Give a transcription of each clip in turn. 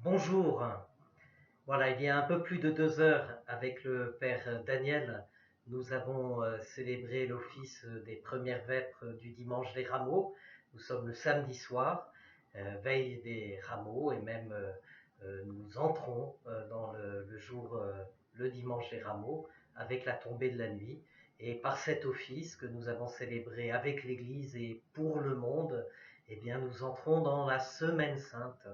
Bonjour. Voilà, il y a un peu plus de 2 heures, avec le Père Daniel, nous avons célébré l'office des premières vêpres du dimanche des rameaux. Nous sommes le samedi soir, veille des rameaux, et même nous entrons dans le jour, le dimanche des rameaux, avec la tombée de la nuit. Et par cet office que nous avons célébré avec l'Église et pour le monde, eh bien, nous entrons dans la Semaine Sainte.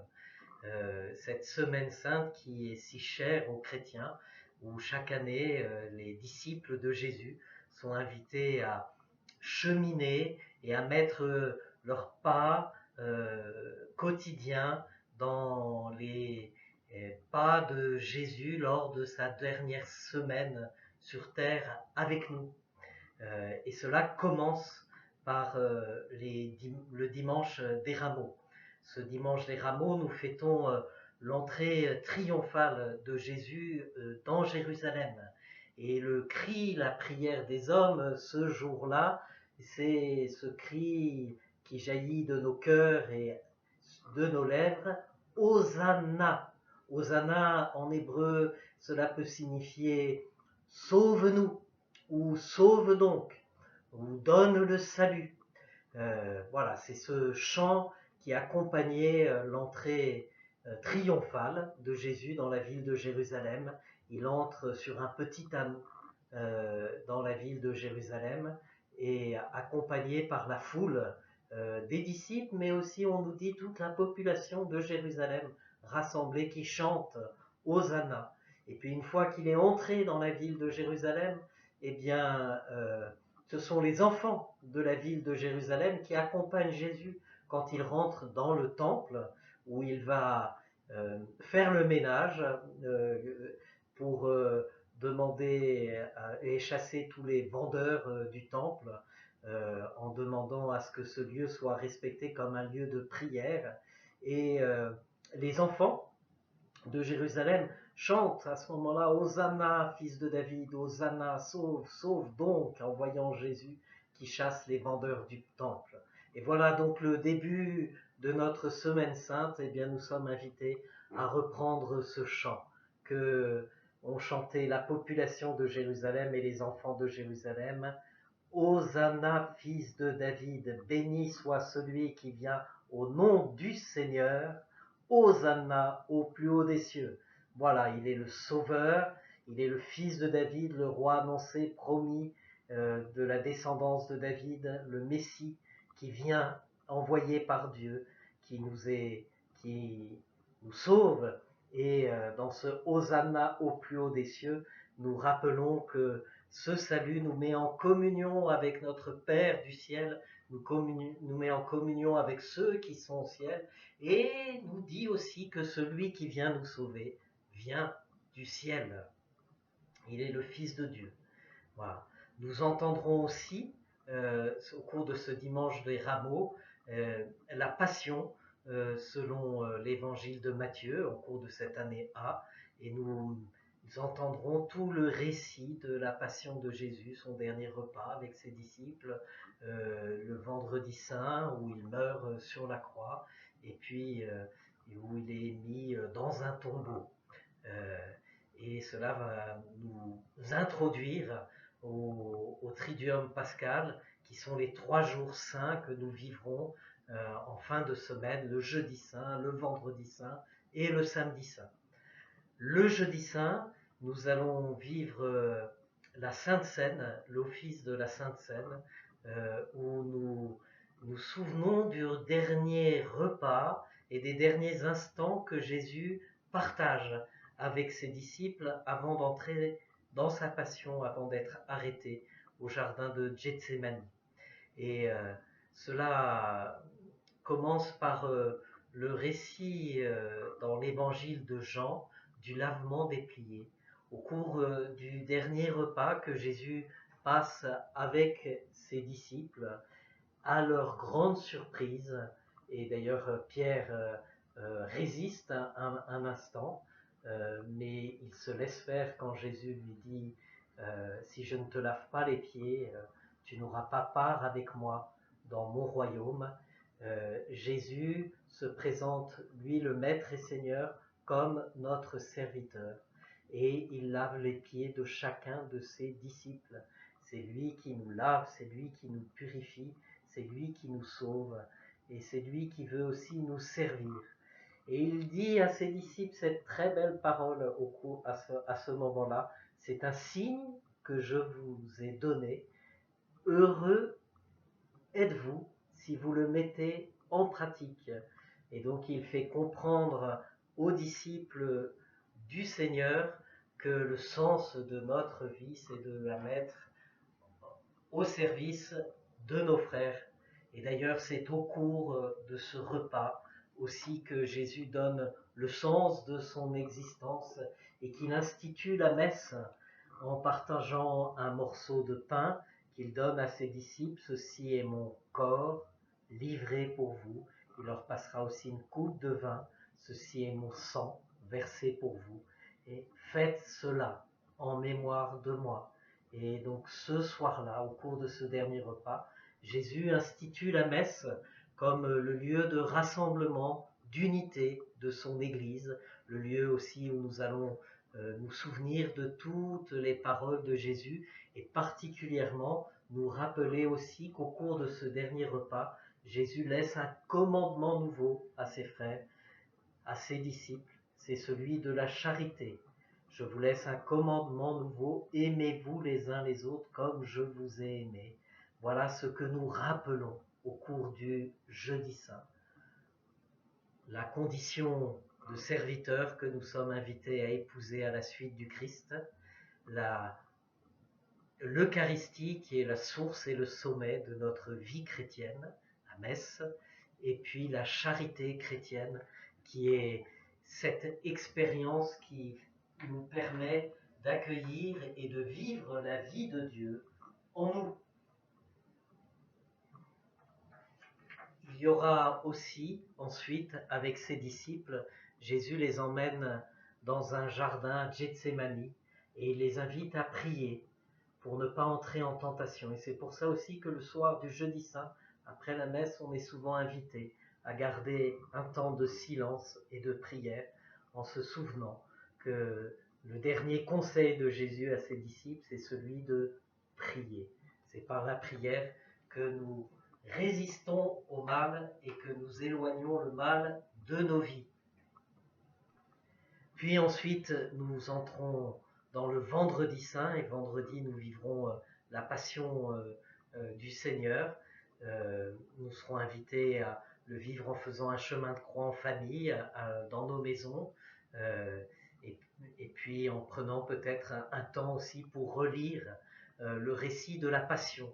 Cette semaine sainte qui est si chère aux chrétiens, où chaque année les disciples de Jésus sont invités à cheminer et à mettre leur pas quotidien dans les pas de Jésus lors de sa dernière semaine sur terre avec nous. Et cela commence par le dimanche des rameaux. Ce dimanche des rameaux, nous fêtons l'entrée triomphale de Jésus dans Jérusalem. Et le cri, la prière des hommes ce jour-là, c'est ce cri qui jaillit de nos cœurs et de nos lèvres: Hosanna. Hosanna en hébreu, cela peut signifier sauve-nous, ou sauve donc, ou donne le salut. Voilà, c'est ce chant qui accompagnait l'entrée triomphale de Jésus dans la ville de Jérusalem. Il entre sur un petit âne dans la ville de Jérusalem, et accompagné par la foule des disciples, mais aussi, on nous dit, toute la population de Jérusalem rassemblée qui chante Hosanna. Et puis une fois qu'il est entré dans la ville de Jérusalem, eh bien, ce sont les enfants de la ville de Jérusalem qui accompagnent Jésus quand il rentre dans le temple, où il va faire le ménage pour demander et chasser tous les vendeurs du temple, en demandant à ce que ce lieu soit respecté comme un lieu de prière. Et les enfants de Jérusalem chantent à ce moment-là: Hosanna, fils de David, Hosanna, sauve, sauve donc, en voyant Jésus qui chasse les vendeurs du temple. Et voilà donc le début de notre semaine sainte. Eh bien, nous sommes invités à reprendre ce chant que ont chanté la population de Jérusalem et les enfants de Jérusalem: Hosanna, fils de David, béni soit celui qui vient au nom du Seigneur. Hosanna au plus haut des cieux. Voilà, il est le Sauveur, il est le fils de David, le roi annoncé, promis, de la descendance de David, le Messie qui vient, envoyé par Dieu, qui nous sauve. Et dans ce Hosanna au plus haut des cieux, nous rappelons que ce salut nous met en communion avec notre Père du ciel, nous met en communion avec ceux qui sont au ciel, et nous dit aussi que celui qui vient nous sauver vient du ciel. Il est le Fils de Dieu. Voilà. Nous entendrons aussi, au cours de ce dimanche des rameaux, la Passion selon l'évangile de Matthieu, au cours de cette année A, et nous entendrons tout le récit de la Passion de Jésus, son dernier repas avec ses disciples, le vendredi saint où il meurt sur la croix, et puis où il est mis dans un tombeau. Euh, et cela va nous introduire au Triduum pascal, qui sont les 3 jours saints que nous vivrons en fin de semaine: le jeudi saint, le vendredi saint et le samedi saint. Le jeudi saint, nous allons vivre la Sainte Seine, l'office de la Sainte Seine, où nous souvenons du dernier repas et des derniers instants que Jésus partage avec ses disciples avant d'entrer dans sa passion, avant d'être arrêté au jardin de Gethsémani. Et cela commence par le récit dans l'évangile de Jean du lavement des pliés, au cours du dernier repas que Jésus passe avec ses disciples. À leur grande surprise, et d'ailleurs Pierre résiste un instant, mais il se laisse faire quand Jésus lui dit: si je ne te lave pas les pieds, tu n'auras pas part avec moi dans mon royaume. Jésus se présente, lui, le Maître et Seigneur, comme notre serviteur. Et il lave les pieds de chacun de ses disciples. C'est lui qui nous lave, c'est lui qui nous purifie, c'est lui qui nous sauve, et c'est lui qui veut aussi nous servir. Et il dit à ses disciples cette très belle parole à ce moment-là, c'est un signe que je vous ai donné, heureux êtes-vous si vous le mettez en pratique. Et donc il fait comprendre aux disciples du Seigneur que le sens de notre vie, c'est de la mettre au service de nos frères. Et d'ailleurs, c'est au cours de ce repas aussi que Jésus donne le sens de son existence et qu'il institue la messe en partageant un morceau de pain qu'il donne à ses disciples. Ceci est mon corps livré pour vous. Il leur passera aussi une coupe de vin. Ceci est mon sang versé pour vous. Et faites cela en mémoire de moi. Et donc ce soir-là, au cours de ce dernier repas, Jésus institue la messe comme le lieu de rassemblement, d'unité de son Église, le lieu aussi où nous allons nous souvenir de toutes les paroles de Jésus et particulièrement nous rappeler aussi qu'au cours de ce dernier repas, Jésus laisse un commandement nouveau à ses frères, à ses disciples, c'est celui de la charité. Je vous laisse un commandement nouveau, aimez-vous les uns les autres comme je vous ai aimé. Voilà ce que nous rappelons au cours du Jeudi Saint. La condition de serviteur que nous sommes invités à épouser à la suite du Christ, l'Eucharistie qui est la source et le sommet de notre vie chrétienne, la messe, et puis la charité chrétienne qui est cette expérience qui nous permet d'accueillir et de vivre la vie de Dieu en nous. Il y aura aussi ensuite avec ses disciples, Jésus les emmène dans un jardin Gethsémani et il les invite à prier pour ne pas entrer en tentation. Et c'est pour ça aussi que le soir du Jeudi Saint, après la messe, on est souvent invité à garder un temps de silence et de prière en se souvenant que le dernier conseil de Jésus à ses disciples, c'est celui de prier. C'est par la prière que nous résistons au mal et que nous éloignons le mal de nos vies. Puis ensuite, nous entrons dans le vendredi saint et vendredi, nous vivrons la passion du Seigneur. Nous serons invités à le vivre en faisant un chemin de croix en famille, dans nos maisons, et puis en prenant peut-être un temps aussi pour relire le récit de la passion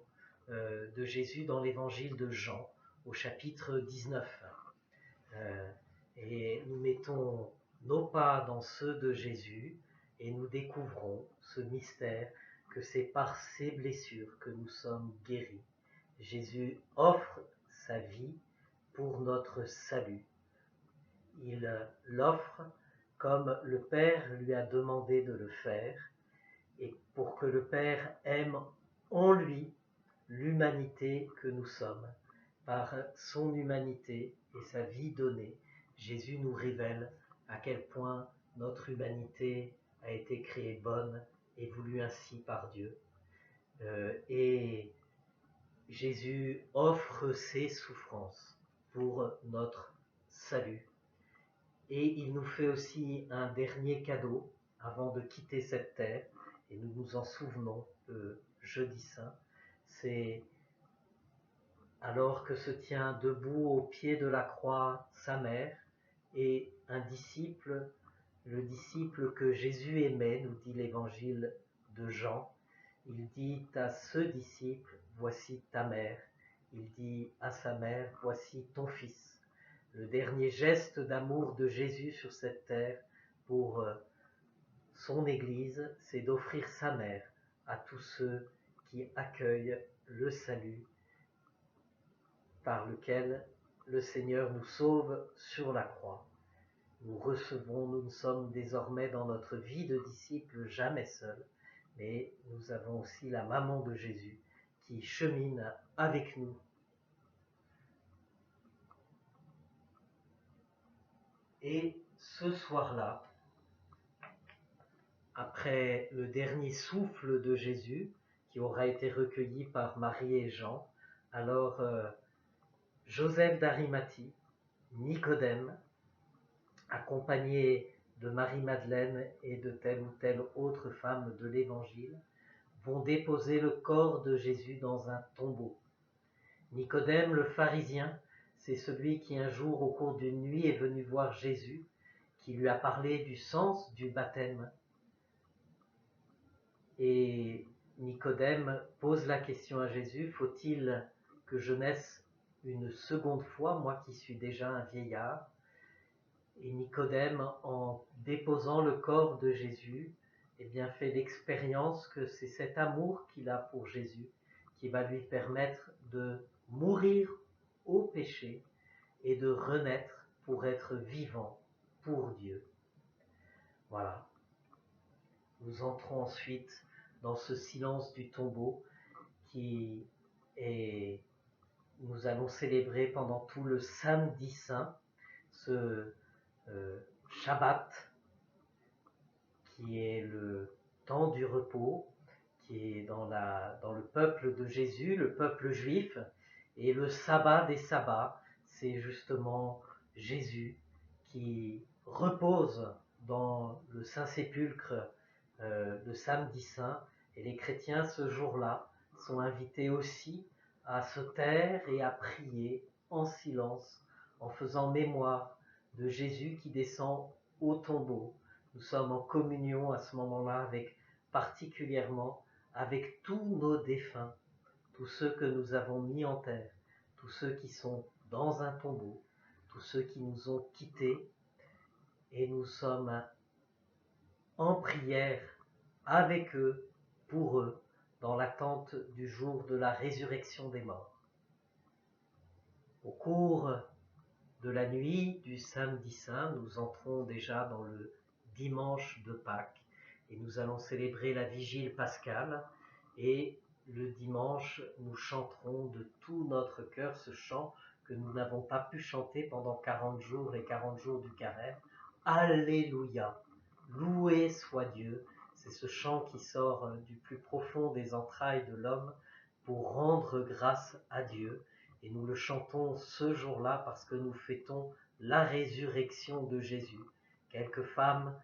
de Jésus dans l'évangile de Jean, au chapitre 19. Et nous mettons nos pas dans ceux de Jésus et nous découvrons ce mystère que c'est par ses blessures que nous sommes guéris. Jésus offre sa vie pour notre salut. Il l'offre comme le Père lui a demandé de le faire et pour que le Père aime en lui l'humanité que nous sommes. Par son humanité et sa vie donnée, Jésus nous révèle à quel point notre humanité a été créée bonne et voulue ainsi par Dieu. Et Jésus offre ses souffrances pour notre salut. Et il nous fait aussi un dernier cadeau avant de quitter cette terre, et nous nous en souvenons le Jeudi Saint. C'est alors que se tient debout au pied de la croix sa mère et un disciple, le disciple que Jésus aimait, nous dit l'évangile de Jean. Il dit à ce disciple, voici ta mère. Il dit à sa mère, voici ton fils. Le dernier geste d'amour de Jésus sur cette terre pour son Église, c'est d'offrir sa mère à tous ceux qui accueillent le salut par lequel le Seigneur nous sauve sur la croix. Nous recevons, nous sommes désormais dans notre vie de disciples jamais seuls, mais nous avons aussi la maman de Jésus qui chemine avec nous. Et ce soir-là, après le dernier souffle de Jésus, qui aura été recueilli par Marie et Jean, alors Joseph d'Arimathie, Nicodème, accompagné de Marie-Madeleine et de telle ou telle autre femme de l'Évangile, vont déposer le corps de Jésus dans un tombeau. Nicodème, le pharisien, c'est celui qui un jour, au cours d'une nuit, est venu voir Jésus, qui lui a parlé du sens du baptême. Et Nicodème pose la question à Jésus, faut-il que je naisse une seconde fois, moi qui suis déjà un vieillard? Et Nicodème, en déposant le corps de Jésus, eh bien, fait l'expérience que c'est cet amour qu'il a pour Jésus qui va lui permettre de mourir au péché et de renaître pour être vivant pour Dieu. Voilà. Nous entrons ensuite dans ce silence du tombeau qui est... Nous allons célébrer pendant tout le samedi saint, ce Shabbat, qui est le temps du repos, qui est dans le peuple de Jésus, le peuple juif, et le sabbat des sabbats, c'est justement Jésus qui repose dans le Saint-Sépulcre le samedi saint, et les chrétiens ce jour-là sont invités aussi à se taire et à prier en silence, en faisant mémoire de Jésus qui descend au tombeau. Nous sommes en communion à ce moment-là particulièrement avec tous nos défunts, tous ceux que nous avons mis en terre, tous ceux qui sont dans un tombeau, tous ceux qui nous ont quittés, et nous sommes en prière avec eux, pour eux, dans l'attente du jour de la résurrection des morts. Au cours de la nuit du samedi saint, nous entrons déjà dans le dimanche de Pâques et nous allons célébrer la vigile pascale, et le dimanche, nous chanterons de tout notre cœur ce chant que nous n'avons pas pu chanter pendant 40 jours, les 40 jours du carême. Alléluia, loué soit Dieu. C'est ce chant qui sort du plus profond des entrailles de l'homme pour rendre grâce à Dieu. Et nous le chantons ce jour-là parce que nous fêtons la résurrection de Jésus. Quelques femmes,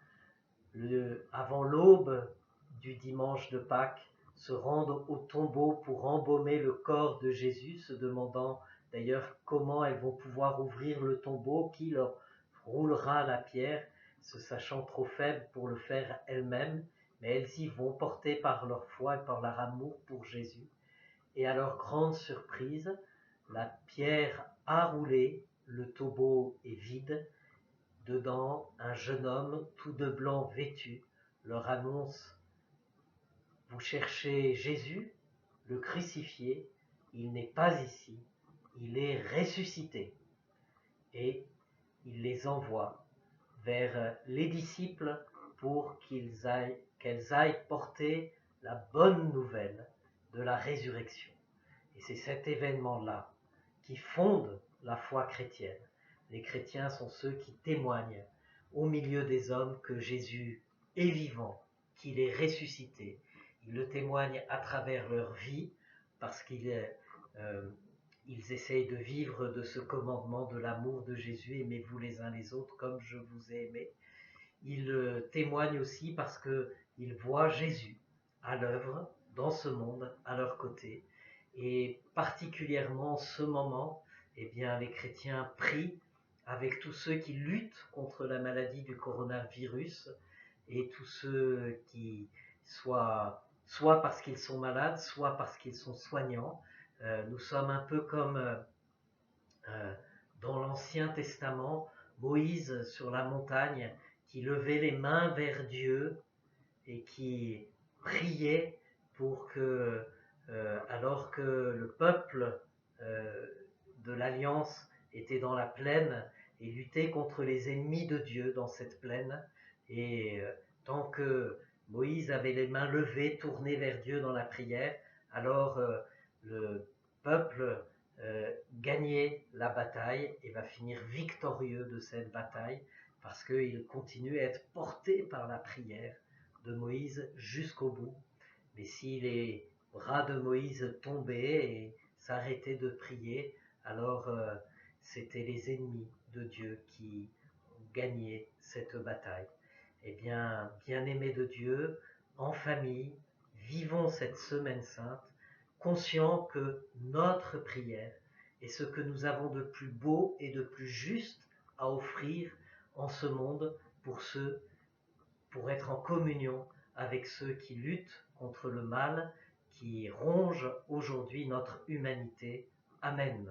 avant l'aube du dimanche de Pâques, se rendent au tombeau pour embaumer le corps de Jésus, se demandant d'ailleurs comment elles vont pouvoir ouvrir le tombeau, qui leur roulera la pierre, se sachant trop faibles pour le faire elles-mêmes, mais elles y vont, portées par leur foi et par leur amour pour Jésus. Et à leur grande surprise, la pierre a roulé, le tombeau est vide. Dedans, un jeune homme tout de blanc vêtu leur annonce: vous cherchez Jésus, le crucifié, il n'est pas ici, il est ressuscité. Et il les envoie vers les disciples pour qu'elles aillent porter la bonne nouvelle de la résurrection. Et c'est cet événement-là qui fonde la foi chrétienne. Les chrétiens sont ceux qui témoignent au milieu des hommes que Jésus est vivant, qu'il est ressuscité. Ils le témoignent à travers leur vie parce qu'ils essayent de vivre de ce commandement de l'amour de Jésus, aimez-vous les uns les autres comme je vous ai aimé. Ils témoignent aussi parce qu'ils voient Jésus à l'œuvre dans ce monde à leur côté. Et particulièrement en ce moment, eh bien, les chrétiens prient avec tous ceux qui luttent contre la maladie du coronavirus et tous ceux qui, soit parce qu'ils sont malades, soit parce qu'ils sont soignants. Nous sommes un peu comme dans l'Ancien Testament, Moïse sur la montagne qui levait les mains vers Dieu et qui priait pour que, alors que le peuple de l'Alliance était dans la plaine et luttait contre les ennemis de Dieu dans cette plaine, et tant que Moïse avait les mains levées, tournées vers Dieu dans la prière, alors le peuple gagner la bataille et va finir victorieux de cette bataille parce qu'il continue à être porté par la prière de Moïse jusqu'au bout. Mais si les bras de Moïse tombaient et s'arrêtaient de prier, alors c'était les ennemis de Dieu qui gagnaient cette bataille. Eh bien, bien-aimés de Dieu, en famille, vivons cette semaine sainte, conscients que notre prière est ce que nous avons de plus beau et de plus juste à offrir en ce monde pour être en communion avec ceux qui luttent contre le mal, qui rongent aujourd'hui notre humanité. Amen.